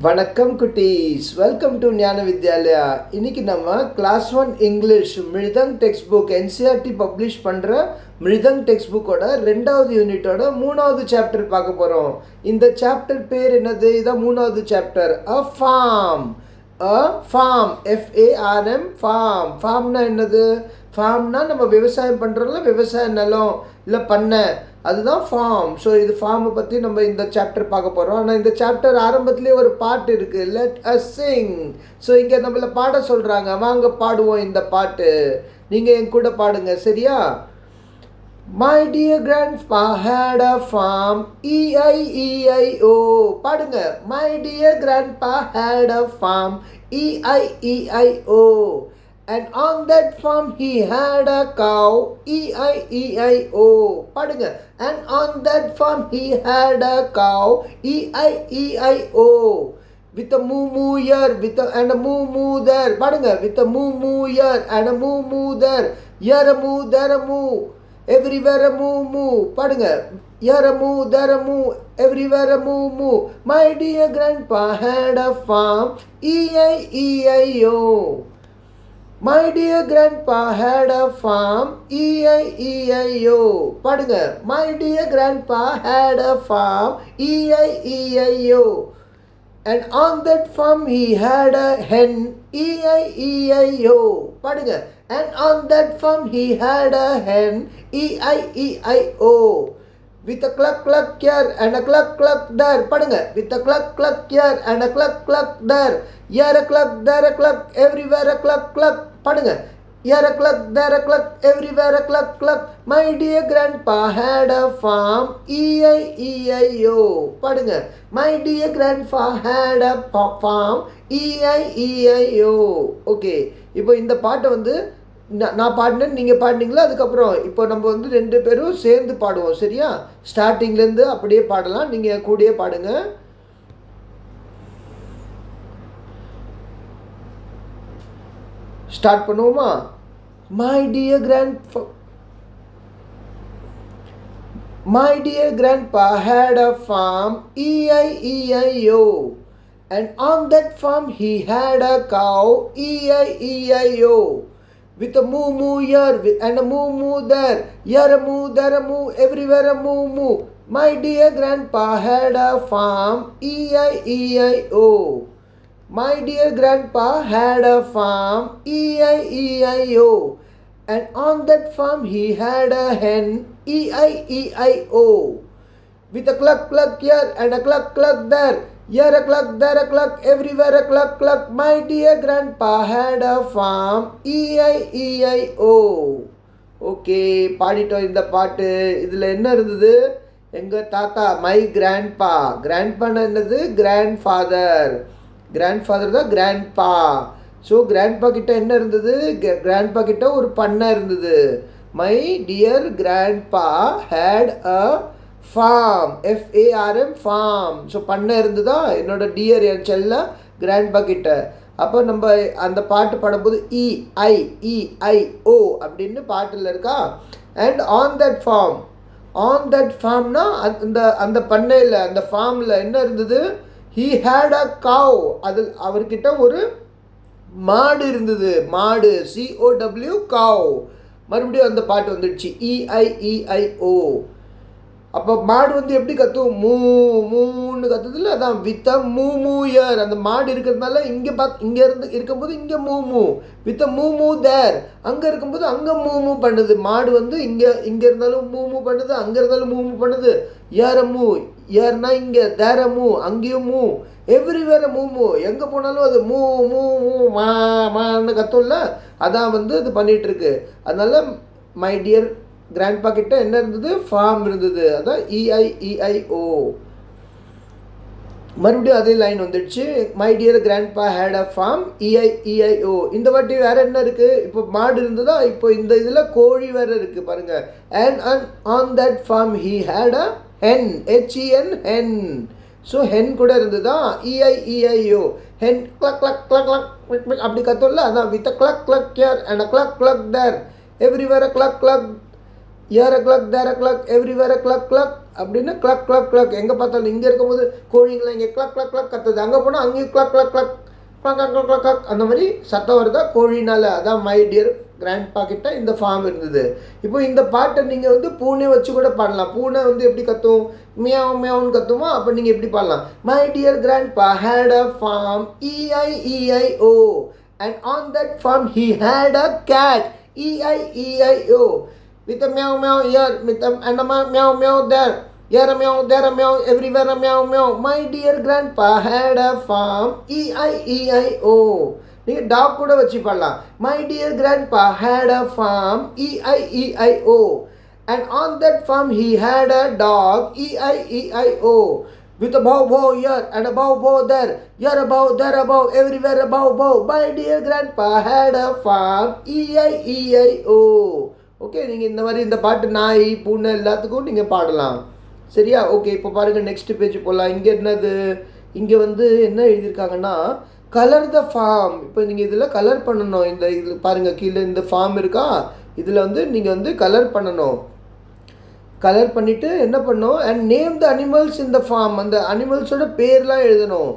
வணக்கம் குட்டீஸ், welcome to ஞான வித்யாலயா. இன்னைக்கு நம்ம class 1 English Mridang text book NCERT publish பண்ணுற மிருதங் டெக்ஸ்ட் புக்கோட 2வது யூனிட்டோட 3வது சாப்டர் பார்க்க போகிறோம். இந்த சாப்டர் பேர் என்னது? இதான் 3வது chapter. A farm. FARM farm. ஃபார்ம்னா என்னது? ஃபார்ம்னா நம்ம விவசாயம் பண்ணுறோம்ல, விவசாய நிலம் இல்லை பண்ணை, அதுதான் ஃபார்ம். ஸோ இது ஃபார்மை பற்றி நம்ம இந்த சாப்டர் பார்க்க போகிறோம். ஆனால் இந்த சாப்டர் ஆரம்பத்துலேயே ஒரு பாட்டு இருக்குது, லெட் அஸ் சிங். ஸோ இங்கே நம்மளை பாட சொல்கிறாங்க, வாங்க பாடுவோம் இந்த பாட்டு. நீங்கள் என் கூட பாடுங்க, சரியா? My dear grandpa had a farm, E-I-E-I-O. பாடுங்க. My dear grandpa had a farm, E-I-E-I-O. And on that farm he had a cow, E-I-E-I-O. பாடுங்க. And on that farm he had a cow, E-I-E-I-O. With a moo here, and a moo there. பாடுங்க. With a moo here and a moo there. Here a moo, there a moo. Everywhere a moo. பாடுங்க. Here a moo, there a moo. Everywhere a moo. My dear grandpa had a farm, E-I-E-I-O. My dear grandpa had a farm, E-I-E-I-O. பாடுங்க. My dear grandpa had a farm, E-I-E-I-O. And on that farm he had a hen, E-I-E-I-O. பாடுங்க. And on that farm he had a hen, E-I-E-I-O. With a cluck here and a cluck there. பாடுங்க. With a cluck here and a cluck there. Here a cluck, there a cluck, everywhere a cluck. பாடுங்க. Here a cluck, there a cluck, everywhere a cluck. My dear grandpa had a farm, E-I-E-I-O. பாடுங்க. My dear grandpa had a farm, E-I-E-I-O. Okay, இப்போ இந்த பாட்டை வந்து நான் பாடினேன், நீங்கள் பாடினீங்களா? அதுக்கப்புறம் இப்போ நம்ம வந்து 2 பேரும் சேர்ந்து பாடுவோம், சரியா? ஸ்டார்டிங்லேருந்து அப்படியே பாடலாம், நீங்கள் கூடயே பாடுங்க. ஸ்டார்ட் பண்ணுவோமா? My dear grandpa had a farm, E-I-E-I-O. And on that farm he had a cow, E-I-E-I-O. With a moo here and a moo there. Here a moo, there a moo, everywhere a moo. My dear grandpa had a farm, E-I-E-I-O. My dear grandpa had a farm, E-I-E-I-O. And on that farm he had a hen, E-I-E-I-O. With a cluck here and a cluck there. Here a cluck, there a cluck, everywhere a cluck. My dear grandpa had a farm, E-I-E-I-O. Okay, பாடிட்டோம் இந்த பாட்டு. இதில் என்ன இருந்தது? எங்கள் தாத்தா, my grandpa. கிராண்ட்பான்னு என்னது? கிராண்ட்ஃபாதர். கிராண்ட்ஃபாதர் தான் கிராண்ட்பா. ஸோ கிராண்ட்பா கிட்ட என்ன இருந்தது? கிராண்ட்பா கிட்ட ஒரு பண்ணை இருந்தது. My dear grandpa had a farm, FARM farm. So பண்ணை இருந்ததா? என்னோட டியர், என் செல்ல கிராண்ட்பா கிட்ட. அப்போ நம்ம அந்த பாட்டு பாடும்போது E-I-E-I-O அப்படின்னு பாட்டில் இருக்கா? அண்ட் ஆன் தட் ஃபார்ம்னா அந்த பண்ணையில், அந்த ஃபார்மில் என்ன இருந்தது? He had a cow. அதில் அவர்கிட்ட ஒரு மாடு இருந்தது. மாடு, COW, cow. மறுபடியும் அந்த பாட்டு வந்துடுச்சு, E-I-E-I-O. அப்போ மாடு வந்து எப்படி கத்தும்? மூன்னு கத்துதுல, அதான் வித் அ மூ இயர். அந்த மாடு இருக்கிறதுனால இங்கே இருந்து இருக்கும்போது இங்கே மூ. வித் அ மூ தேர். அங்கே இருக்கும்போது அங்கே மூ பண்ணுது. மாடு வந்து இங்கே இருந்தாலும் மூ பண்ணுது, அங்கே இருந்தாலும் மூ பண்ணுது. ஏர்னா இங்கே, தேர மூ, அங்கேயும் மூ, எவ்ரிவேர் மூ. எங்கே போனாலும் அது மூ மான்னு கத்தும்ல, அதான் வந்து இது பண்ணிகிட்ருக்கு. அதனால மை டியர் கிராண்ட்பா கிட்ட என்ன இருந்தது? ஃபார்ம் இருந்தது. அதான் E-I-E-I-O. மறுபடியும் அதே லைன் வந்துடுச்சு. My dear grandpa had a farm, E-I-E-I-O. இந்த வாட்டி வேற என்ன இருக்குது? இப்போ மாடு இருந்ததா, இப்போ இந்த இதில் கோழி வேற இருக்குது பாருங்க. And on that farm he had a hen, H-E-N, hen. So hen கூட இருந்ததா? E-I-E-I-O. ஹென் கிளக் அப்படி கத்தோம்ல, அதான் with a cluck here and a cluck there. Everywhere a cluck. Here a cluck, there a cluck, everywhere a cluck. அப்படின்னா clerk clerk clerk. எங்கே பார்த்தாலும் இங்கே இருக்கும்போது கோழிங்களாம் இங்கே கிளக் கிளக் கிளக் கத்துது, அங்கே போனால் அங்கேயும் clerk clerk clerk clerk clerk clerk clerk அந்த மாதிரி சத்தம் வருதா கோழினால். அதான் மை டியர் கிராண்ட்பா கிட்ட இந்த ஃபார்ம் இருந்தது. இப்போ இந்த பாட்டை நீங்கள் வந்து பூனை வச்சு கூட பாடலாம். பூனை வந்து எப்படி கத்தும், மியாவ் மியாவ்னு கத்துமா, அப்போ நீங்கள் எப்படி பாடலாம், my dear grandpa had a farm EIEIO and on that farm he had a cat EIEIO with a meow meow here with a and a meow meow there. Here a meow, there a meow, everywhere a meow meow. My dear grandpa had a farm EIEIO. நீங்கள் dog கூட வச்சு பாடலாம். My dear grandpa had a farm EIEIO and on that farm he had a dog EIEIO with a bow bow here and a bow bow there. Here a bow, there a bow, everywhere a bow bow. My dear grandpa had a farm EIEIO. Okay, நீங்கள் இந்த மாதிரி இந்த பாட்டு நாய் பூனை எல்லாத்துக்கும் நீங்கள் பாடலாம். சரியா? ஓகே, இப்போ பாருங்கள் நெக்ஸ்ட் பேஜ் போகலாம். இங்கே என்னது, இங்கே வந்து என்ன எழுதியிருக்காங்கன்னா கலர் த ஃபார்ம். இப்போ நீங்கள் இதில் கலர் பண்ணணும். இந்த இதில் பாருங்கள் கீழே இந்த ஃபார்ம் இருக்கா, இதில் வந்து நீங்கள் வந்து கலர் பண்ணணும். கலர் பண்ணிவிட்டு என்ன பண்ணணும், அண்ட் நேம் த அனிமல்ஸ் இந்த ஃபார்ம். அந்த அனிமல்ஸோட பேர்லாம் எழுதணும்.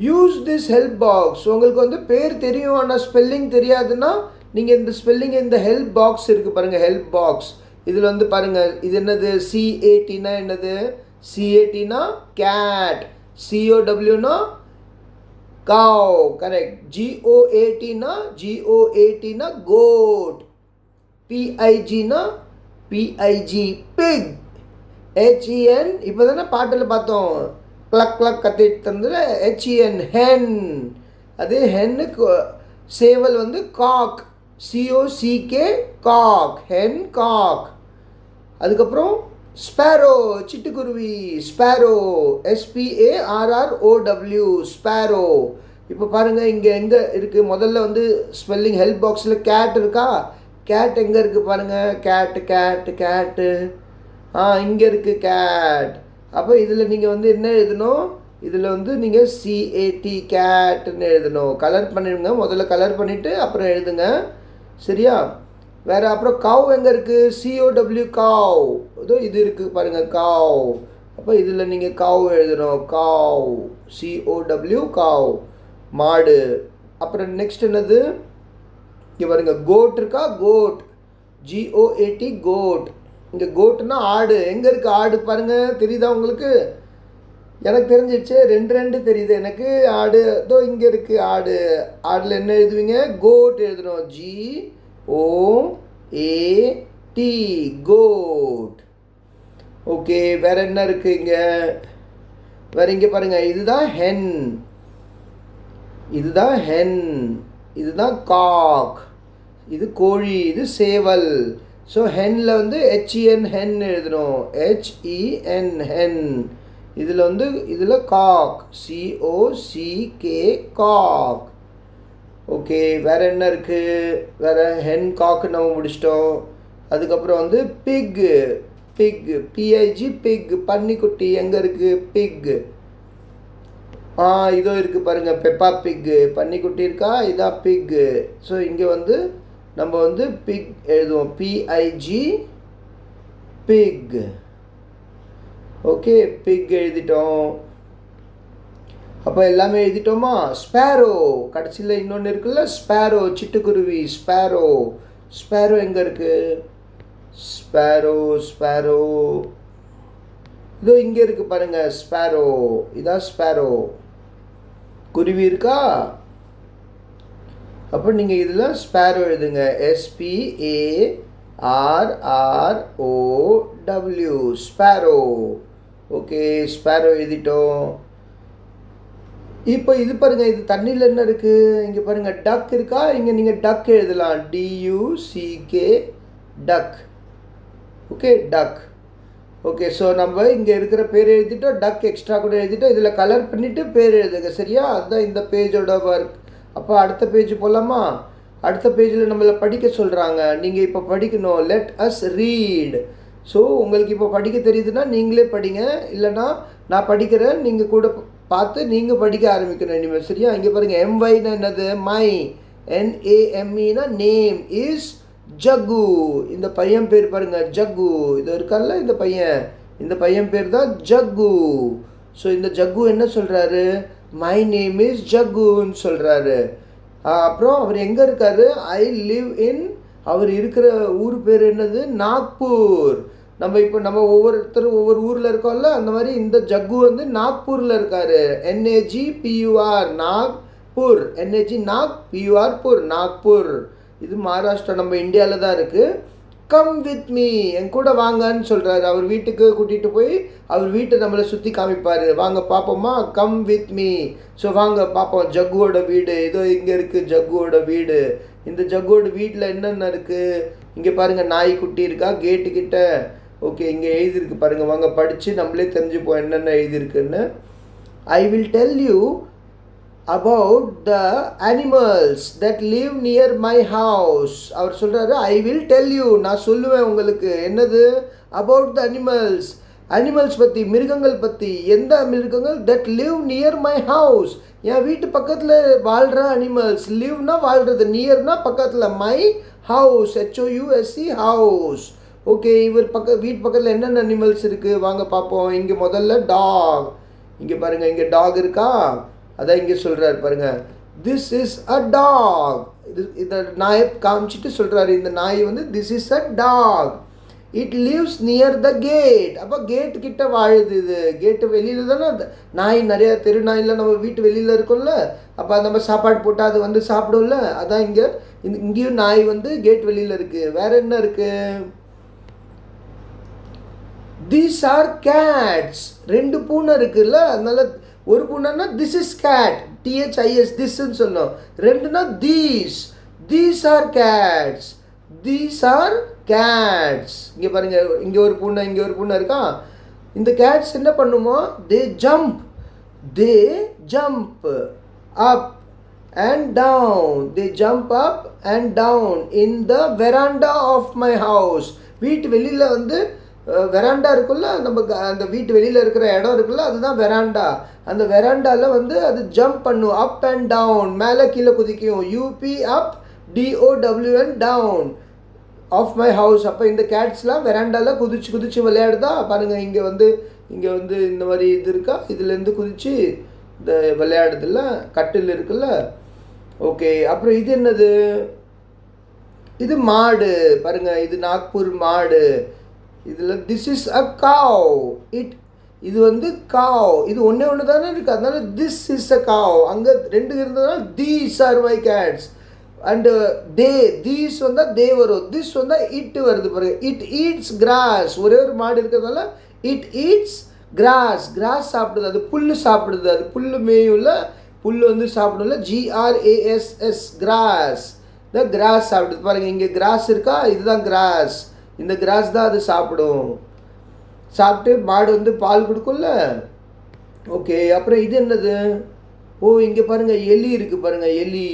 Use this help box. உங்களுக்கு வந்து பேர் தெரியும் ஆனால் ஸ்பெல்லிங் தெரியாதுன்னா நீங்கள் இந்த ஸ்பெல்லிங் இந்த ஹெல்ப் பாக்ஸ் இருக்குது பாருங்கள், ஹெல்ப் பாக்ஸ். இதில் வந்து பாருங்கள் இது என்னது, CATனா என்னது, CATனா கேட், COWனா cow, correct. GOATனா goat, PIGனா PIG pig, HEN இப்போ தானே பாட்டில் பார்த்தோம் கிளக் கிளக் கத்திட்டு தந்தது, HEN hen. அது ஹென்னுக்கு சேவல் வந்து காக், COCK காக், ஹென் காக். அதுக்கப்புறம் ஸ்பேரோ சிட்டுக்குருவி, ஸ்பேரோ SPARROW ஸ்பேரோ. இப்போ பாருங்கள் இங்கே எங்கே இருக்குது, முதல்ல வந்து ஸ்பெல்லிங் ஹெல்ப் பாக்ஸில் கேட் இருக்கா, கேட் எங்கே இருக்குது பாருங்கள், கேட்டு கேட்டு கேட்டு இங்கே இருக்குது கேட். அப்போ இதில் நீங்கள் வந்து என்ன எழுதணும், இதில் வந்து நீங்கள் CAT கேட்டுன்னு எழுதணும். கலர் பண்ணிடுங்க, முதல்ல கலர் பண்ணிவிட்டு அப்புறம் எழுதுங்க. சரியா? வேறு அப்புறம் கவ் எங்கே இருக்குது, COW கவ். இதோ இது இருக்குது பாருங்கள் கவ். அப்போ இதில் நீங்கள் கவ் எழுதணும், கவ் COW கவ் மாடு. அப்புறம் நெக்ஸ்ட் என்னது, இங்கே பாருங்கள் கோட் இருக்கா, கோட் GOAT கோட். இங்கே கோட்டுனா ஆடு. எங்கே இருக்குது ஆடு பாருங்கள், தெரியுதா உங்களுக்கு? எனக்கு தெரிஞ்சிடுச்சு, ரெண்டு தெரியுது எனக்கு. ஆடு இதோ இங்கே இருக்குது ஆடு. ஆடில் என்ன எழுதுவீங்க, கோட் எழுதணும், GOAT கோட். ஓகே, வேறு என்ன இருக்குது இங்கே, வேறு இங்கே பாருங்கள் இதுதான் ஹென், இதுதான் ஹென், இதுதான் காக், இது கோழி, இது சேவல். ஸோ ஹென்னில் வந்து HEN ஹென் எழுதணும், HEN ஹென். இதில் வந்து இதில் காக் COCK காக். ஓகே, வேறு என்ன இருக்குது, வேறு ஹென் காக்கு நம்ம முடிச்சிட்டோம். அதுக்கப்புறம் வந்து பிக்கு, பிக் PIG பிக் பன்னிக்குட்டி. எங்கே இருக்குது பிக், இதோ இருக்குது பாருங்கள் பெப்பா பிக்கு, பன்னிக்குட்டி இருக்கா, இதான் பிக்கு. ஸோ இங்கே வந்து நம்ம வந்து பிக் எழுதுவோம், PIG பிக். ஓகே, பிக் எழுதிட்டோம். அப்போ எல்லாமே எழுதிட்டோமா. ஸ்பேரோ கடைசியில் இன்னொன்று இருக்குல்ல, ஸ்பேரோ சிட்டுக்குருவி, ஸ்பேரோ. ஸ்பேரோ எங்கே இருக்குது, ஸ்பேரோ ஸ்பேரோ இதோ இங்கே இருக்குது பாருங்கள் ஸ்பேரோ, இதான் ஸ்பேரோ. குருவி இருக்கா, அப்போ நீங்கள் இதில் ஸ்பேரோ எழுதுங்க, SPARROW ஸ்பேரோ. ஓகே, ஸ்பேரோ எழுதிட்டோம். இப்போ இது பாருங்கள், இது தண்ணியில் என்ன இருக்குது, இங்கே பாருங்கள் டக் இருக்கா, இங்கே நீங்கள் டக் எழுதலாம், DUCK டக். ஓகே, டக். ஓகே, ஸோ நம்ம இங்கே இருக்கிற பேர் எழுதிட்டோம், டக் எக்ஸ்ட்ரா கூட எழுதிட்டோம். இதில் கலர் பண்ணிவிட்டு பேர் எழுதுங்க. சரியா? அதுதான் இந்த பேஜோட ஒர்க். அப்போ அடுத்த பேஜ் போகலாமா? அடுத்த பேஜில் நம்மளை படிக்க சொல்கிறாங்க. நீங்கள் இப்போ படிக்கணும், லெட் அஸ் ரீட். ஸோ உங்களுக்கு இப்போ படிக்க தெரியுதுன்னா நீங்களே படிங்க, இல்லைனா நான் படிக்கிறேன், நீங்கள் கூட பார்த்து நீங்கள் படிக்க ஆரம்பிக்கணும் இனிமேல். சரியா? இங்கே பாருங்கள், MYனா என்னது, மை. NAMEனா நேம். இஸ் ஜக்கு. இந்த பையன் பேர் பாருங்கள், ஜக்கு. இது இருக்கார்ல இந்த பையன், இந்த பையன் பேர் தான் ஜக்கு. ஸோ இந்த ஜக்கு என்ன சொல்கிறாரு, மை நேம் இஸ் ஜக்குன்னு சொல்கிறாரு. அப்புறம் அவர் எங்கே இருக்காரு, ஐ லிவ் இன், அவர் இருக்கிற ஊர் பேர் என்னது, நாக்பூர். நம்ம ஒவ்வொருத்தரும் ஒவ்வொரு ஊரில் இருக்கோம்ல, அந்த மாதிரி இந்த ஜக்கு வந்து நாக்பூரில் இருக்கார். NAGPUR Nagpur, NAG Nag, PUR pur, Nagpur. இது மகாராஷ்டிரா, நம்ம இந்தியாவில் தான் இருக்குது. கம் வித் மீ, என் கூட வாங்கன்னு சொல்கிறாரு. அவர் வீட்டுக்கு கூட்டிகிட்டு போய் அவர் வீட்டை நம்மளை சுற்றி காமிப்பார். வாங்க பார்ப்போமா, கம் வித் மீ. ஸோ வாங்க பார்ப்போம் ஜக்குவோட வீடு. ஏதோ இங்கே இருக்குது ஜக்குவோட வீடு. இந்த ஜக்குவோட வீட்டில் என்னென்ன இருக்குது, இங்கே பாருங்கள் நாய்க்குட்டி இருக்கா கேட்டுக்கிட்ட. ஓகே, இங்கே எழுதியிருக்கு பாருங்கள், வாங்க படித்து நம்மளே தெரிஞ்சுப்போம் என்னென்ன எழுதியிருக்குன்னு. I will tell you about the animals that live near my house. அவர் சொல்கிறாரு, ஐ வில் டெல் யூ, நான் சொல்லுவேன் உங்களுக்கு. என்னது, about the animals, அனிமல்ஸ் பற்றி, மிருகங்கள் பற்றி. எந்த மிருகங்கள், that live near my house, என் வீட்டு பக்கத்தில் வாழ்கிற அனிமல்ஸ். லிவ்னா வாழ்கிறது, நியர்னா பக்கத்தில், my house, HOUSE house. Okay, இவர் வீட்டு பக்கத்தில் என்னென்ன அனிமல்ஸ் இருக்குது வாங்க பார்ப்போம். இங்கே முதல்ல டாக், இங்கே பாருங்கள், இங்கே டாக் இருக்கா, அதான் இங்கே சொல்கிறார் பாருங்கள், திஸ் இஸ் அ டாக். இந்த நாயை காமிச்சிட்டு சொல்கிறாரு, இந்த நாய் வந்து this is a dog. It lives near the gate. அப்போ கேட்டு கிட்ட வாழுது. இது கேட்டு வெளியில் தானே நாய், நிறையா தெரு நாயெலாம் நம்ம வீட்டு வெளியில் இருக்கும்ல, அப்போ நம்ம சாப்பாடு போட்டால் அது வந்து சாப்பிடும்ல, அதான் இங்கேயும் நாய் வந்து கேட் வெளியில் இருக்குது. வேறு என்ன இருக்குது, தீஸ் ஆர் கேட்ஸ். 2 பூனை இருக்குல்ல, அதனால ஒரு பூனைன்னா திஸ் இஸ் கேட், THIS திஸ்ன்னு சொல்லணும். 2னா these are cats, these are cats. இங்கே பாருங்கள், இங்கே ஒரு பூனை இங்கே ஒரு பூனை இருக்கா. இந்த கேட்ஸ் என்ன பண்ணுமோ, they jump up and down, they jump up and down in the veranda of my house. வீட்டு வெளியில் வந்து வெராண்டா இருக்குல்ல, நம்ம அந்த வீட்டு வெளியில் இருக்கிற இடம் இருக்குல்ல, அதுதான் வெராண்டா. அந்த வெராண்டாவில் வந்து அது ஜம்ப் பண்ணும், அப் அண்ட் டவுன், மேலே கீழே குதிக்கும். UP up, DOWN down of my house. அப்போ இந்த கேட்ஸ்லாம் வெராண்டாவில் குதிச்சு விளையாடுதா பாருங்கள். இங்கே வந்து இந்த மாதிரி இது இருக்கா, இதுலேருந்து குதித்து இந்த விளையாடுதில்ல, கட்டில் இருக்குல்ல. ஓகே, அப்புறம் இது என்னது, இது மாடு பாருங்கள், இது நாக்பூர் மாடு. இதில் திஸ் இஸ் அ காவ். இது வந்து காவ், இது ஒன்று தானே இருக்குது, அதனால திஸ் இஸ் அ காவ். அங்கே 2 இருந்ததுனால these are my cats. And these வந்தால் தே வரும், திஸ் வந்தால் இட்டு வருது பாருங்க. It eats grass. ஒரே ஒரு மாடு இருக்கிறதுனால இட் ஈட்ஸ் கிராஸ் சாப்பிடுது, அது புல் சாப்பிடுது, அது புல் மேயும்ல, புல் வந்து சாப்பிடும்ல, GRASS கிராஸ். இந்த கிராஸ் சாப்பிடுது பாருங்கள், இங்கே கிராஸ் இருக்கா, இதுதான் கிராஸ். இந்த கிராஸ் தான் அது சாப்பிடும். சாப்பிட்டு மாடு வந்து பால் கொடுக்கும்ல. ஓகே, அப்புறம் இது என்னது, ஓ இங்கே பாருங்கள் எலி இருக்குது பாருங்கள், எலி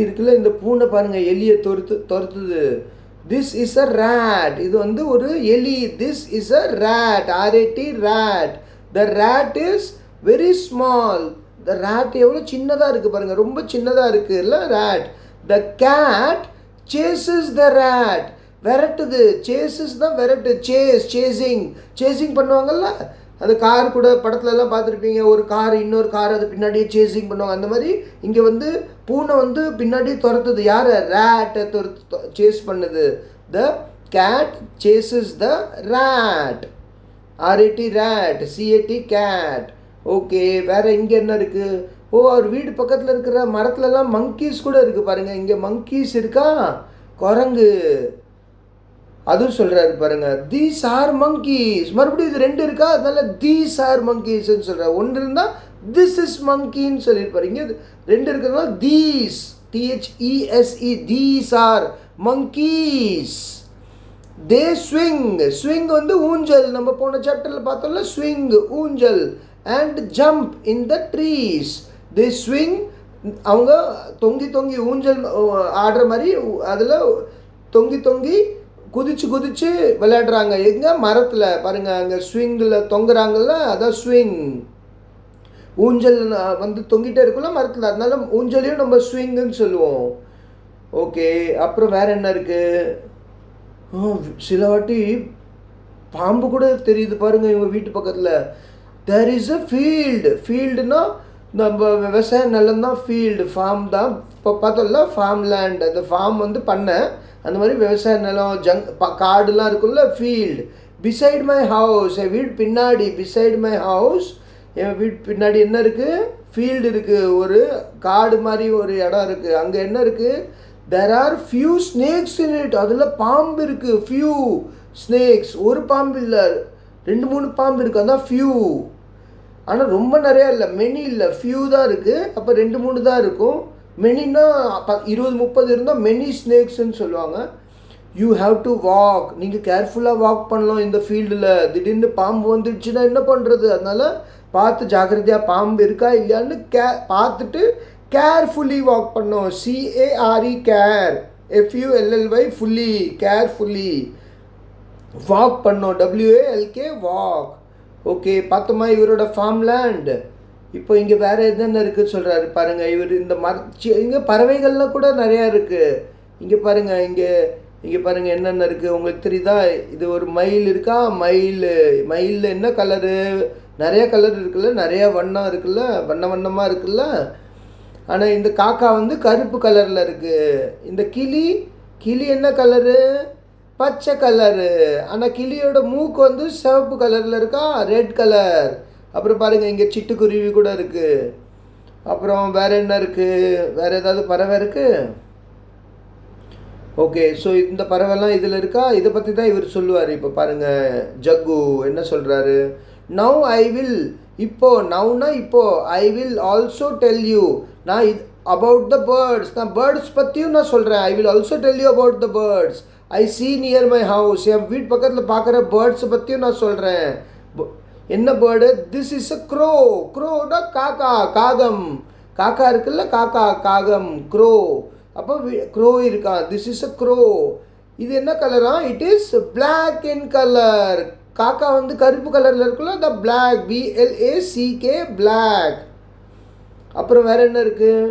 இருக்குல்ல. இந்த பூனை பாருங்கள் எலியை துரத்துது. This is a rat. இது வந்து ஒரு எலி. This is a rat, RAT rat. The rat is very small. The rat எவ்வளோ சின்னதாக இருக்குது பாருங்கள், ரொம்ப சின்னதாக இருக்குது இல்லை rat. The cat chases the rat. விரட்டுது, சேசஸ் தான் விரட்டு, சேசிங் பண்ணுவாங்கல்ல. அது கார் கூட படத்துலலாம் பார்த்துருப்பீங்க, ஒரு கார் இன்னொரு கார் அது பின்னாடியே சேசிங் பண்ணுவாங்க. அந்த மாதிரி இங்கே வந்து பூனை வந்து பின்னாடியே துரத்துது, யாரை, ரேட்டை சேஸ் பண்ணுது. The cat chases the rat, RAT rat, CAT cat. Okay, வேறு இங்கே என்ன இருக்குது, ஓ அவர் வீடு பக்கத்தில் இருக்கிற மரத்துலலாம் மங்கீஸ் கூட இருக்குது பாருங்கள். இங்கே மங்கீஸ் இருக்கா, குரங்கு, அதுவும் சொல்கிறாரு பாருங்கள். These are monkeys. மறுபடியும் இது 2 இருக்கா, அதனால தீஸ் ஆர் மங்கீஸ்ன்னு சொல்கிறார். 1 இருந்தால் திஸ் இஸ் மங்கின்னு சொல்லியிருப்பாரு. இங்கே 2 இருக்கிறதுனால these, THESE these are monkeys. They swing வந்து ஊஞ்சல். நம்ம போன சாப்டரில் பார்த்தோம்ல, ஸ்விங் ஊஞ்சல். And jump in the trees. They swing, அவங்க தொங்கி ஊஞ்சல் ஆடுற மாதிரி அதில் தொங்கி குதிச்சு விளையாடுறாங்க. எங்கே, மரத்தில் பாருங்கள், அங்கே ஸ்விங்கில் தொங்குறாங்கல்ல, அதான் ஸ்விங். ஊஞ்சல் வந்து தொங்கிட்டே இருக்குல்ல மரத்தில், அதனால ஊஞ்சலையும் நம்ம ஸ்விங்குன்னு சொல்லுவோம். ஓகே, அப்புறம் வேறு என்ன இருக்குது, சில வாட்டி பாம்பு கூட தெரியுது பாருங்கள் இவங்க வீட்டு பக்கத்தில். தேர் இஸ் அ ஃபீல்டுனா நம்ம விவசாய நிலம் தான் ஃபீல்டு, ஃபார்ம் தான். இப்போ பார்த்தோம்ல ஃபார்ம் லேண்ட், அந்த ஃபார்ம் வந்து பண்ண அந்த மாதிரி விவசாய நிலம் காடுலாம் இருக்குல்ல, ஃபீல்டு. பிசைட் மை ஹவுஸ், என் வீடு பின்னாடி, பிசைட் மை ஹவுஸ், என் வீட்டு பின்னாடி என்ன இருக்குது, ஃபீல்டு இருக்குது, ஒரு காடு மாதிரி ஒரு இடம் இருக்குது. அங்கே என்ன இருக்குது, there are few snakes in it, அதில் பாம்பு இருக்குது. few snakes, ஒரு பாம்பு இல்லை, 2-3 பாம்பு இருக்குது, அதான் few. ஆனால் ரொம்ப நிறையா இல்லை, மெனி இல்லை, few தான் இருக்குது. அப்போ 2-3 தான் இருக்கும். மெனின்னா 20-30 இருந்தால் மெனி ஸ்னேக்ஸ்ன்னு சொல்லுவாங்க. யூ ஹாவ் டு வாக், நீங்கள் கேர்ஃபுல்லாக வாக் பண்ணலாம் இந்த ஃபீல்டில். திடீர்னு பாம்பு வந்துடுச்சுன்னா என்ன பண்ணுறது, அதனால் பார்த்து ஜாக்கிரதையாக பாம்பு இருக்கா இல்லையான்னு பார்த்துட்டு கேர்ஃபுல்லி வாக் பண்ணோம். CARE care, FULLY fully, carefully walk பண்ணோம். WALK walk. ஓகே, பார்த்தோமா இவரோட ஃபார்ம் லேண்ட். இப்போ இங்கே வேறு என்னென்ன இருக்குதுன்னு சொல்கிறாரு பாருங்கள். இவர் இந்த இங்கே பறவைகள்லாம் கூட நிறையா இருக்குது. இங்கே பாருங்கள், இங்கே பாருங்கள் என்னென்ன இருக்குது உங்களுக்கு தெரியுதா. இது ஒரு மயில் இருக்கா, மயில் என்ன கலரு, நிறைய கலர் இருக்குல்ல, நிறைய வண்ணம் இருக்குல்ல, வண்ணமாக இருக்குல்ல. ஆனால் இந்த காக்கா வந்து கருப்பு கலரில் இருக்குது. இந்த கிளி என்ன கலரு, பச்சை கலரு. ஆனால் கிளியோட மூக்கு வந்து சிவப்பு கலரில் இருக்கா, ரெட் கலர். அப்புறம் பாருங்கள் இங்கே சிட்டுக்குருவி கூட இருக்குது. அப்புறம் வேறு என்ன இருக்குது, வேறு ஏதாவது பறவை இருக்குது. ஓகே, ஸோ இந்த பறவைலாம் இதில் இருக்கா, இதை பற்றி தான் இவர் சொல்லுவார். இப்போ பாருங்கள் ஜக்கு என்ன சொல்கிறாரு. நவ் ஐ வில், நவுனா I will also tell you, நான் அபவுட் த பேர்ட்ஸ், நான் பேர்ட்ஸ் பற்றியும் நான் சொல்கிறேன். I will also tell you about the birds I see near my house, என் வீட்டு பக்கத்தில் பார்க்குற பேர்ட்ஸை பற்றியும் நான் சொல்கிறேன். என்ன பேர்டு, திஸ் இஸ் அ க்ரோனா காக்கா இருக்குல்ல, காகம், க்ரோ. அப்போ க்ரோ இருக்கா, திஸ் இஸ் அ க்ரோ. இது என்ன கலரா, it is black in colour. காக்கா வந்து கருப்பு கலரில் இருக்குல்ல, த பிளாக், BLACK பிளாக். அப்புறம் வேறு என்ன இருக்குது,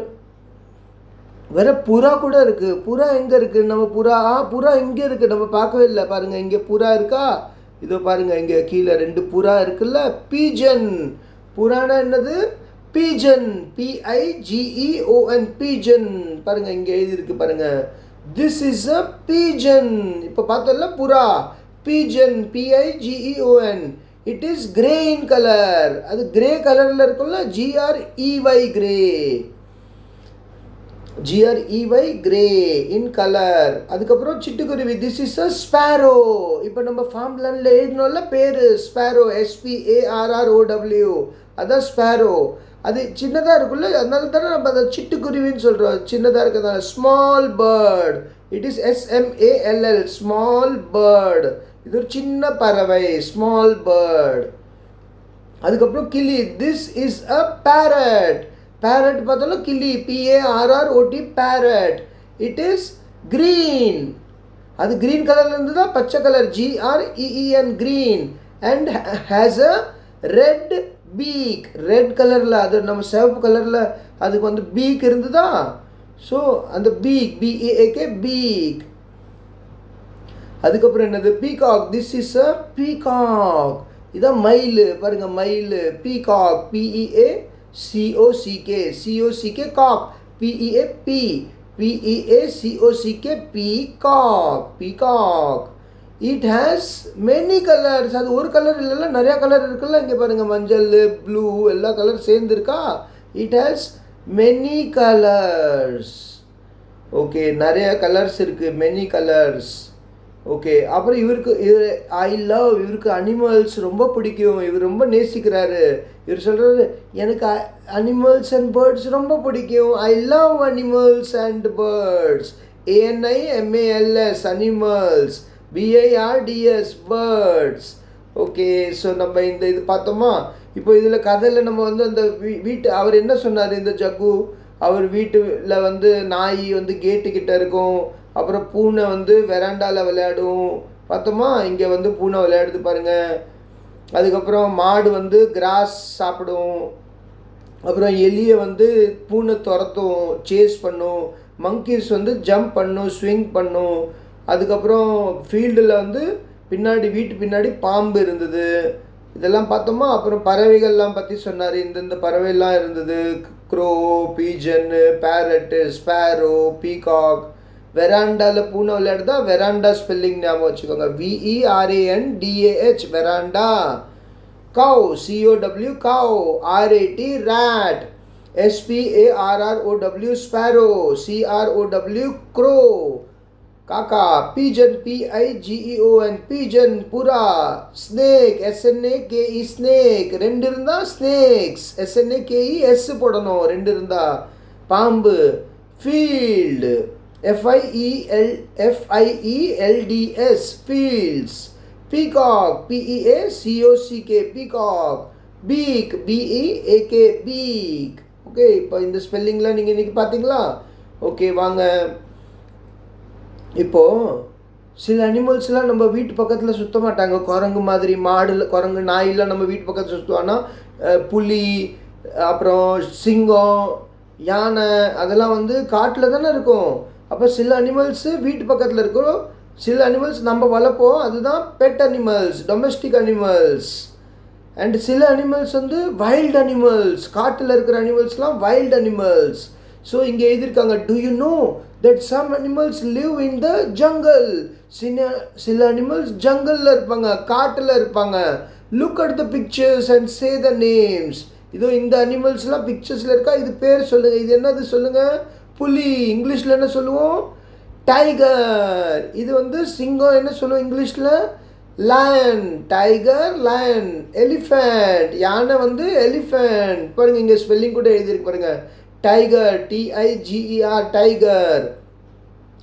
வேறு புறா கூட இருக்குது. புறா எங்கே இருக்குது, நம்ம புறா இங்கே இருக்குது, நம்ம பார்க்கவே இல்லை. பாருங்கள் இங்கே புறா இருக்கா, இதோ பாருங்கள் இங்கே கீழே 2 புறா இருக்குல்ல. பீஜன், புறானா என்னது, பீஜன், PIGEON, பீஜன். பாருங்கள் இங்கே எழுதியிருக்கு பாருங்கள், திஸ் இஸ் அ பீஜன். இப்போ பார்த்தோம்ல புறா, பீஜன், PIGEON. It is grey in colour, அது கிரே கலரில் இருக்கும்ல, GREY கிரே இன் கலர். அதுக்கப்புறம் சிட்டுக்குருவி, திஸ் இஸ் அ ஸ்பேரோ. இப்போ நம்ம ஃபார்ம் லேண்டில் எழுதினோம்ல பேர், ஸ்பேரோ, SPARROW, அதான் ஸ்பேரோ. அது சின்னதாக இருக்குல்ல, அதனால தானே நம்ம அதை சிட்டுக்குருவின்னு சொல்கிறோம், சின்னதாக இருக்கிறதால. Small bird, it is SMALL, small bird. இது ஒரு சின்ன பறவை, ஸ்மால் பேர்ட். அதுக்கப்புறம் கிளி, this is a parrot. Parrot பார்த்தாலும் கிளி, PARROT, parrot. It is green, அது க்ரீன் கலரில் இருந்து தான் பச்சை colour, GREEN, green. And has a red beak, red கலரில், அது நம்ம சிவப்பு கலரில் அதுக்கு வந்து பீக் இருந்துதா. ஸோ அந்த BEAK பீக். அதுக்கப்புறம் என்னது, peacock, this is a peacock. இதான் மயில், பாருங்கள் மயில், peacock, PEACOCK, cock, PEACOCK, peacock. It has many colours, அது ஒரு கலர் இல்லைல்ல, நிறையா கலர் இருக்குல்ல. இங்கே பாருங்கள் மஞ்சள், ப்ளூ, எல்லா கலர் சேர்ந்துருக்கா. It has many colours. Okay, நிறைய கலர்ஸ் இருக்குது, மெனி கலர்ஸ். ஓகே, அப்புறம் இவருக்கு அனிமல்ஸ் ரொம்ப பிடிக்கும், இவர் ரொம்ப நேசிக்கிறாரு. இவர் சொல்கிறாரு, எனக்கு அனிமல்ஸ் அண்ட் பேர்ட்ஸ் ரொம்ப பிடிக்கும். I love animals and birds. ANIMALS, animals, BIRDS, birds. Okay, so நம்ம இது பார்த்தோமா. இப்போ இதில் கதையில் நம்ம வந்து அந்த அவர் என்ன சொன்னார், இந்த ஜக்கு, அவர் வீட்டில் வந்து நாய் வந்து கேட்டுக்கிட்ட இருக்கும். அப்புறம் பூனை வந்து வெராண்டாவில் விளையாடும் பார்த்தோமா. இங்கே வந்து பூனை விளையாடுது பாருங்கள். அதுக்கப்புறம் மாடு வந்து கிராஸ் சாப்பிடும். அப்புறம் எலியை வந்து பூனை துரத்தும், சேஸ் பண்ணும். மங்கீஸ் வந்து ஜம்ப் பண்ணும், ஸ்விங் பண்ணும். அதுக்கப்புறம் ஃபீல்டில் வந்து பின்னாடி வீட்டு பின்னாடி பாம்பு இருந்தது. இதெல்லாம் பார்த்தோமா. அப்புறம் பறவைகள்லாம் பற்றி சொன்னார். இந்தந்த பறவைலாம் இருந்தது. க்ரோ, பீஜன்னு, பேரட்டு, ஸ்பேரோ, பீகாக். வெராண்டாவில் பூனை விளையாடுதா, வெராண்டா ஸ்பெல்லிங் ஞாபகம் வச்சுக்கோங்க. VERANDAH verandah. Cow, COW cow, RAT rat, SPARROW sparrow, CROW crow. காக்கா, பீஜன், PIGEON பீஜன், புறா. ஸ்னேக், SNAKE ஸ்னேக், ரெண்டு இருந்தால் ஸ்னேக்ஸ், SNAKE போடணும் ரெண்டு இருந்தால். பாம்பு, field, FIELDS fields. Peacock, PEACOCK peacock. Peak, BEAK peak. Okay, இப்போ இந்த ஸ்பெல்லிங்லாம் நீங்கள் இன்றைக்கி பார்த்தீங்களா? ஓகே, வாங்க. இப்போது சில அனிமல்ஸ்லாம் நம்ம வீட்டு பக்கத்தில் சுற்ற மாட்டாங்க. குரங்கு மாதிரி, குரங்கு, நாயெல்லாம் நம்ம வீட்டு பக்கத்தில் சுற்றுவானா. புலி, அப்புறம் சிங்கம், யானை, அதெல்லாம் வந்து காட்டில் தானே இருக்கும். அப்போ சில அனிமல்ஸு வீட்டு பக்கத்தில் இருக்கும், சில அனிமல்ஸ் நம்ம வளர்ப்போம், அதுதான் pet animals, domestic animals. And சில அனிமல்ஸ் வந்து வைல்டு அனிமல்ஸ், காட்டில் இருக்கிற அனிமல்ஸ்லாம் வைல்டு அனிமல்ஸ். ஸோ இங்கே எழுதியிருக்காங்க, do you know that some animals live in the jungle. சில அனிமல்ஸ் ஜங்கலில் இருப்பாங்க, காட்டில் இருப்பாங்க. Look at the pictures and say the names. இதோ இந்த அனிமல்ஸ்லாம் பிக்சர்ஸில் இருக்கா, இது பேர் சொல்லுங்கள். இது என்னது சொல்லுங்கள்? புலி. இங்கிலீஷில் என்ன சொல்லுவோம்? டைகர். இது வந்து சிங்கம் என்ன சொல்லுவோம் இங்கிலீஷில்? லயன். Tiger, line. எலிஃபெண்ட், யானை வந்து எலிஃபெண்ட். பாருங்கள், இங்கே ஸ்பெல்லிங் கூட எழுதியிருக்கு பாருங்கள். Tiger, TIGER tiger.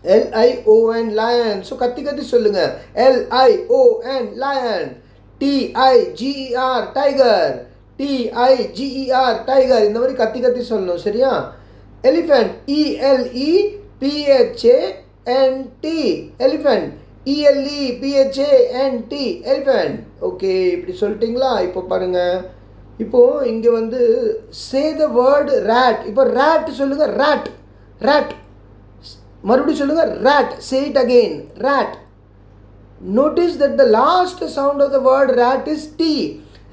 LION lion. So கத்தி கத்தி சொல்லுங்கள். LION lion. TIGER tiger. TIGER tiger. இந்த மாதிரி கத்தி கத்தி சொல்லணும், சரியா? Elephant, ELEPHANT elephant. ELEPHANT elephant. Okay, இப்படி சொல்லிட்டீங்களா? இப்போ பாருங்கள், இப்போது இங்கே வந்து சே த வேர்டு ரேட். இப்போ ரேட் சொல்லுங்கள். Rat, rat. மறுபடியும் சொல்லுங்கள். Rat. Say it again. Rat. Notice that the last sound of the word rat is T.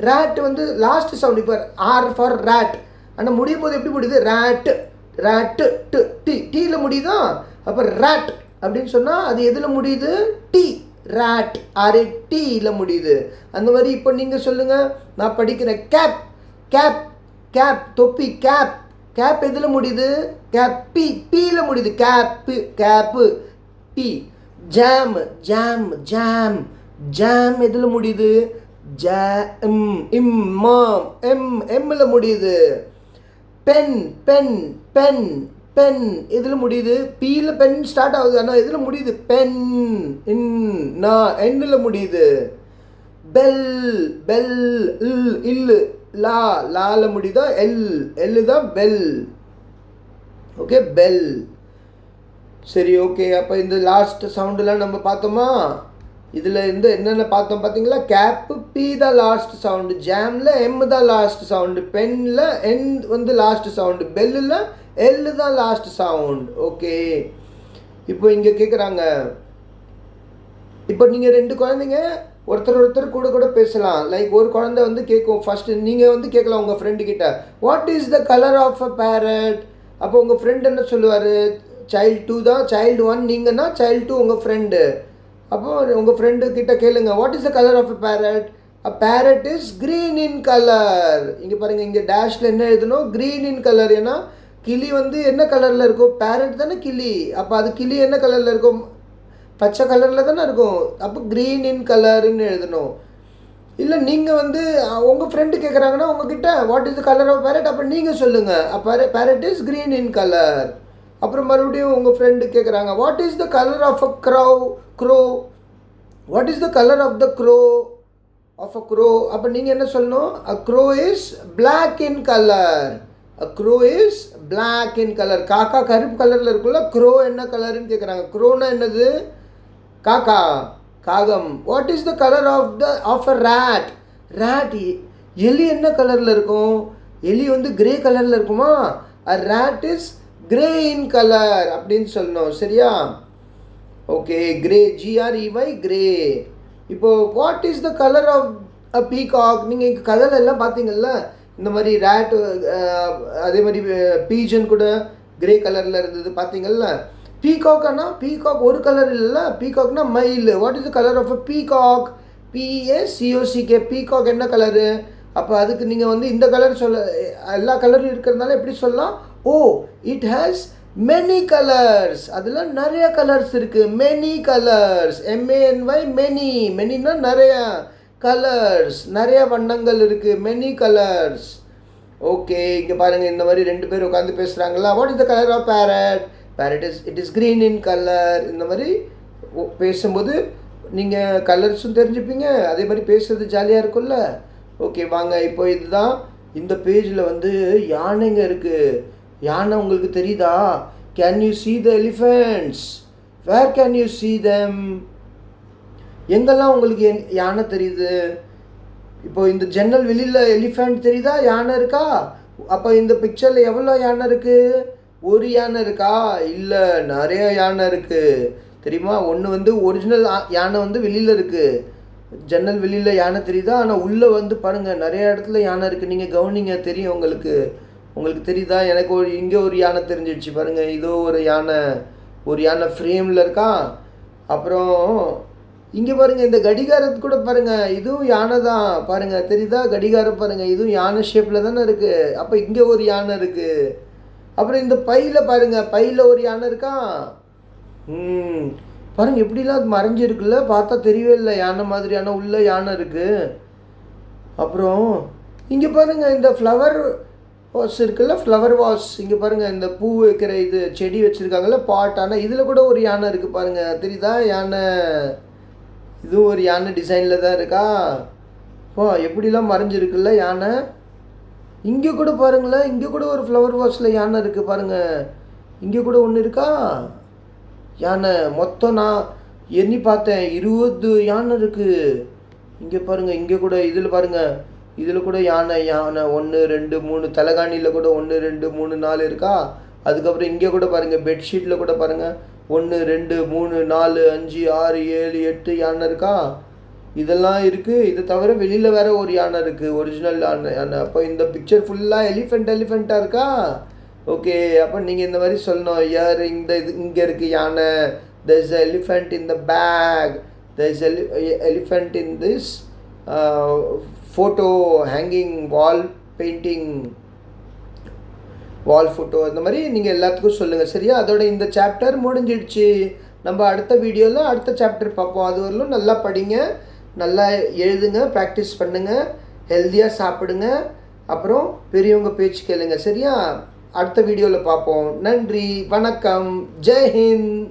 Rat வந்து லாஸ்ட் சவுண்ட். இப்போ R ஃபார் ரேட். ஆனால் முடியும் போது எப்படி முடியுது? ரேட், ரேட்டு, டீயில் முடியுதா? அப்போ ரேட் அப்படின்னு சொன்னால் அது எதில் முடியுது? டி. ரேட், RATயில் முடியுது. அந்த மாதிரி இப்போ நீங்கள் சொல்லுங்கள். நான் படிக்கிறேன். Cap, cap, cap. தொப்பி, கேப். கேப் எதில் முடியுது? கேப், பியில் முடியுது. Cap, cap, P. Jam, jam, jam. Jam எதில் முடியுது? இம்மாம், எம்மில் முடியுது. பென், பென், பென், பென் எதில் முடியுது? பியில் பென் ஸ்டார்ட் ஆகுது, ஆனால் எதில் முடியுது? பென், எண்ணில் முடியுது. பெல், பெல், இல்லு, லால முடியுதா? எல்லு தான் பெல். Okay, bell. சரி, ஓகே. அப்போ இந்த லாஸ்ட் சவுண்டெலாம் நம்ம பார்த்தோமா? இதில் இருந்து என்னென்ன பார்த்தோம் பார்த்தீங்களா? கேப்பு, பி தான் லாஸ்ட் சவுண்டு. ஜாமில் எம் தான் லாஸ்ட் சவுண்டு. பென்னில் என் வந்து லாஸ்ட் சவுண்டு. பெல்லில் எல்லு தான் லாஸ்ட் சவுண்ட். ஓகே, இப்போ இங்கே கேட்குறாங்க, இப்போ நீங்கள் ரெண்டு குழந்தைங்க ஒருத்தர் கூட பேசலாம். லைக் ஒரு குழந்தை வந்து கேட்கும். ஃபஸ்ட்டு நீங்கள் வந்து கேட்கலாம் உங்கள் ஃப்ரெண்டுக்கிட்ட, what is the colour of a parrot. அப்போ உங்கள் ஃப்ரெண்ட் என்ன சொல்லுவார்? சைல்டு 2 தான். சைல்டு 1 நீங்கன்னா சைல்டு 2 உங்கள் ஃப்ரெண்டு. அப்போது உங்கள் ஃப்ரெண்டு கிட்ட கேளுங்க, what is the colour of a parrot. A parrot is green in colour. இங்கே பாருங்கள், இங்கே டேஷில் என்ன எழுதணும்? Green in colour. ஏன்னா கிளி வந்து என்ன கலரில் இருக்கும்? பேரட் தானே கிளி. அப்போ அது கிளி என்ன கலரில் இருக்கும்? பச்சை கலரில் தானே இருக்கும். அப்போ க்ரீன் இன் கலருன்னு எழுதணும். இல்லை நீங்கள் வந்து உங்கள் ஃப்ரெண்டு கேட்குறாங்கன்னா உங்ககிட்ட what is the colour of parrot, அப்போ நீங்கள் சொல்லுங்கள் parrot is green in colour. அப்புறம் மறுபடியும் உங்கள் ஃப்ரெண்டு கேட்குறாங்க, what is the colour of a crow. What is the colour of the crow. அப்போ நீங்கள் என்ன சொல்லணும்? A crow is black in colour. A crow is black in colour. காக்கா கருப்பு கலரில் இருக்குல்ல, க்ரோ என்ன கலருன்னு கேட்குறாங்க. க்ரோனா என்னது? காக்கா, காகம். What is the colour of a rat. எலி என்ன கலரில் இருக்கும்? எலி வந்து கிரே கலரில் இருக்குமா? A rat is grey in colour அப்படின்னு சொல்லணும், சரியா? Okay, grey, GREY grey. இப்போ what is the colour of a peacock? நீங்கள் இங்கே கலர் எல்லாம் பார்த்தீங்கல்ல, இந்த மாதிரி ரேட், அதே மாதிரி பீஜன் கூட கிரே கலரில் இருந்தது பார்த்தீங்கல்ல. பீகாக்னா பீகாக் ஒரு கலர் இல்லைல்ல, பீகாக்னா மயில். What is the colour of a peacock? PACOCK. Peacock என்ன கலரு? அப்போ அதுக்கு நீங்கள் வந்து இந்த கலர் சொல்ல, எல்லா கலரும் இருக்கிறதுனால எப்படி சொல்லலாம்? Oh, it has many colours. அதில் நிறைய கலர்ஸ் இருக்குது. Many colours, MANY, many. மெனின்னா நிறைய, கலர்ஸ் நிறைய வண்ணங்கள் இருக்குது, மெனி கலர்ஸ். ஓகே, இங்கே பாருங்கள், இந்த மாதிரி ரெண்டு பேர் உட்காந்து பேசுகிறாங்களா. What is the colour of parrot? Parrot it is green in colour. இந்த மாதிரி பேசும்போது நீங்கள் கலர்ஸும் தெரிஞ்சுப்பீங்க, அதே மாதிரி பேசுறது ஜாலியாக இருக்கும்ல. ஓகே, வாங்க இப்போ இதுதான் இந்த பேஜில் வந்து யானைங்க இருக்குது. யானை உங்களுக்கு தெரியுதா? Can you see the elephants? where can you see them? எங்கெல்லாம் உங்களுக்கு யானை தெரியுது? இப்போ இந்த ஜன்னல் வெளியில் எலிஃபண்ட் தெரியுதா? யானை இருக்கா? அப்போ இந்த பிக்சரில் எவ்வளோ யானை இருக்குது? ஒரு யானை இருக்கா? இல்லை, நிறைய யானை இருக்குது. தெரியுமா? ஒன்று வந்து ஒரிஜினல் யானை வந்து வெளியில் இருக்குது, ஜன்னல் வெளியில் யானை தெரியுதா? ஆனால் உள்ளே வந்து பாருங்கள், நிறைய இடத்துல யானை இருக்குது. நீங்கள் கவனிங்க, தெரியும் உங்களுக்கு தெரியுதா? எனக்கு இங்கே ஒரு யானை தெரிஞ்சிடுச்சு பாருங்கள். இதோ ஒரு யானை ஃப்ரேமில் இருக்கா. அப்புறம் இங்கே பாருங்கள், இந்த கடிகாரத்து கூட பாருங்கள், இதுவும் யானை தான் பாருங்கள், தெரியுதா? கடிகாரம் பாருங்கள், இதுவும் யானை ஷேப்பில் தானே இருக்குது. அப்போ இங்கே ஒரு யானை இருக்குது. அப்புறம் இந்த பையில் பாருங்கள், பையில் ஒரு யானை இருக்கா. பாருங்கள், எப்படிலாம் அது மறைஞ்சிருக்குல்ல, பார்த்தா தெரியவே இல்லை யானை மாதிரியான, உள்ள யானை இருக்குது. அப்புறம் இங்கே பாருங்கள், இந்த ஃப்ளவர் வாஸ் இருக்குல்ல, ஃப்ளவர் வாஸ். இங்கே பாருங்கள், இந்த பூ வைக்கிற இது செடி வச்சுருக்காங்கல்ல, பாட். ஆனால் இதில் கூட ஒரு யானை இருக்குது பாருங்கள், தெரியுதா? யானை, இதுவும் ஒரு யானை டிசைனில் தான் இருக்கா. எப்படிலாம் மறைஞ்சிருக்குல்ல யானை. இங்கே கூட பாருங்களேன், இங்கே கூட ஒரு ஃப்ளவர் வாஷில் யானை இருக்குது பாருங்கள். இங்கே கூட ஒன்று இருக்கா யானை. மொத்தம் நான் எண்ணி பார்த்தேன், 20 யானை இருக்குது. இங்கே பாருங்கள், இங்கே கூட இதில் பாருங்கள், இதில் கூட யானை 1 2 3, தலைகாணியில் கூட 1 2 3 4 இருக்கா. அதுக்கப்புறம் இங்கே கூட பாருங்கள், பெட்ஷீட்டில் கூட பாருங்கள், 1 2 3 4 5 6 7 8 யானை இருக்கா. இதெல்லாம் இருக்குது. இது தவிர வெளியில் வேறு ஒரு யானை இருக்குது, ஒரிஜினல் யானை. அப்போ இந்த பிக்சர் ஃபுல்லாக எலிஃபெண்ட்டாக இருக்கா. ஓகே, அப்போ நீங்கள் இந்த மாதிரி சொல்லணும், யார் இங்கே இருக்குது யானை. there is an elephant in the bag, there is an elephant in this photo hanging, wall painting, wall photo. இந்த மாதிரி நீங்கள் எல்லாத்துக்கும் சொல்லுங்கள், சரியா? அதோட இந்த சாப்டர் முடிஞ்சிடுச்சு. நம்ம அடுத்த வீடியோவில் அடுத்த சாப்டர் பார்ப்போம். அது வரலும் நல்லா படிங்க, நல்லா எழுதுங்க, ப்ராக்டிஸ் பண்ணுங்கள், ஹெல்த்தியாக சாப்பிடுங்க, அப்புறம் பெரியவங்க பேச்சு கேளுங்க, சரியா? அடுத்த வீடியோவில் பார்ப்போம். நன்றி, வணக்கம், ஜெய் ஹிந்த்.